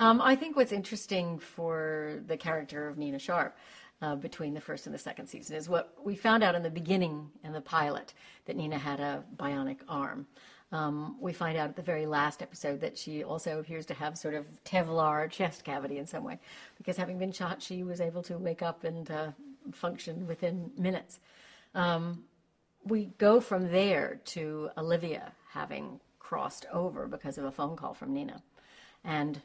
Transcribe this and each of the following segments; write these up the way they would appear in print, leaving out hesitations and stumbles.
I think what's interesting for the character of Nina Sharp between the first and the second season is what we found out in the beginning in the pilot, that Nina had a bionic arm. We find out at the very last episode that she also appears to have sort of Kevlar chest cavity in some way, because having been shot, she was able to wake up and function within minutes. We go from there to Olivia having crossed over because of a phone call from Nina, and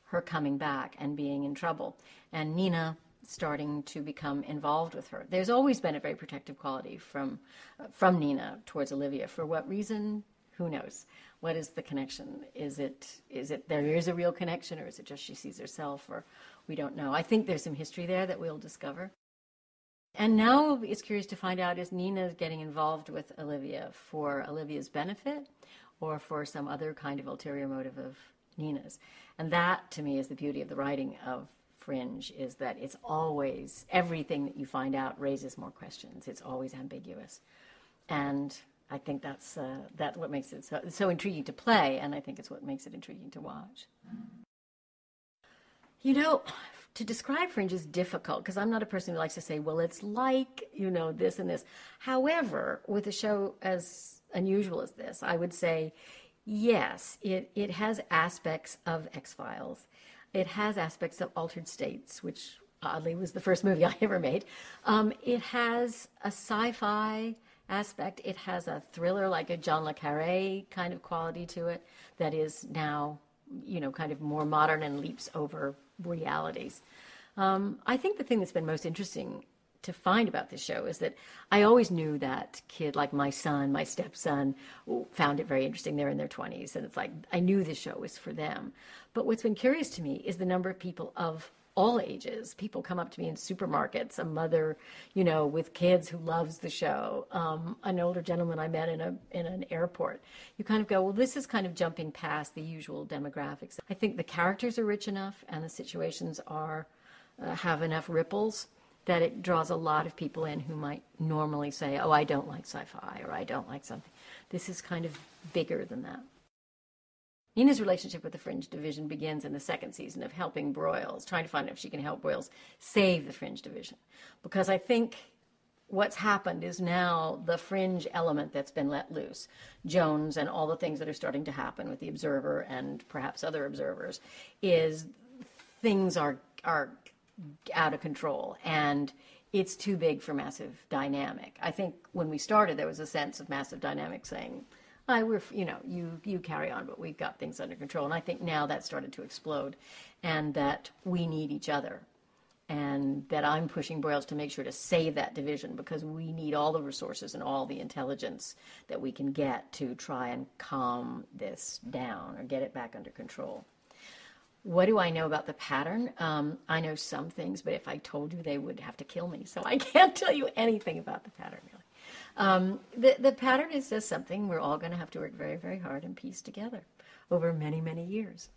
her coming back and being in trouble, and Nina starting to become involved with her. There's always been a very protective quality from Nina towards Olivia. For what reason? Who knows? What is the connection? Is it there is a real connection, or is it just she sees herself, or we don't know. I think there's some history there that we'll discover. And now it's curious to find out, is Nina getting involved with Olivia for Olivia's benefit or for some other kind of ulterior motive of Nina's? And that, to me, is the beauty of the writing of Fringe, is that it's always, everything that you find out raises more questions. It's always ambiguous. And I think that's what makes it so intriguing to play, and I think it's what makes it intriguing to watch. You know, to describe Fringe is difficult, because I'm not a person who likes to say, well, it's like, this and this. However, with a show as unusual as this, I would say, yes, it has aspects of X-Files. It has aspects of Altered States, which oddly was the first movie I ever made. It has a sci-fi aspect. It has a thriller, like a John le Carré kind of quality to it that is now, kind of more modern and leaps over realities. I think the thing that's been most interesting to find about this show is that I always knew that kid, like my son, my stepson, found it very interesting. They're in their 20s, and it's like I knew this show was for them. But what's been curious to me is the number of people of all ages. People come up to me in supermarkets, a mother, with kids who loves the show, an older gentleman I met in an airport. You kind of go, well, this is kind of jumping past the usual demographics. I think the characters are rich enough and the situations are have enough ripples that it draws a lot of people in who might normally say, oh, I don't like sci-fi, or I don't like something. This is kind of bigger than that. Nina's relationship with the Fringe division begins in the second season of helping Broyles, trying to find out if she can help Broyles save the Fringe division. Because I think what's happened is now the Fringe element that's been let loose, Jones and all the things that are starting to happen with the Observer and perhaps other observers, is things are out of control, and it's too big for massive dynamic. I think when we started, there was a sense of massive dynamic saying, you carry on, but we've got things under control. And I think now that's started to explode, and that we need each other, and that I'm pushing Broyles to make sure to save that division, because we need all the resources and all the intelligence that we can get to try and calm this down or get it back under control. What do I know about the pattern? I know some things, but if I told you, they would have to kill me. So I can't tell you anything about the pattern, really. The pattern is just something we're all going to have to work very, very hard and piece together over many, many years.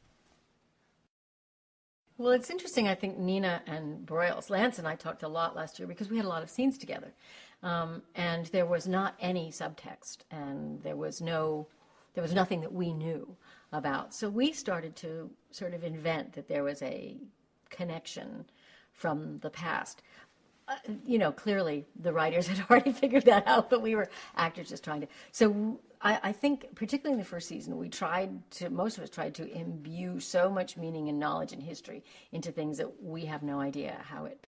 Well, it's interesting. I think Nina and Broyles, Lance and I talked a lot last year because we had a lot of scenes together. And there was not any subtext, and there was nothing that we knew about. So we started to sort of invent that there was a connection from the past. Clearly the writers had already figured that out, but we were actors just trying to. So I think, particularly in the first season, most of us tried to imbue so much meaning and knowledge and history into things that we have no idea how it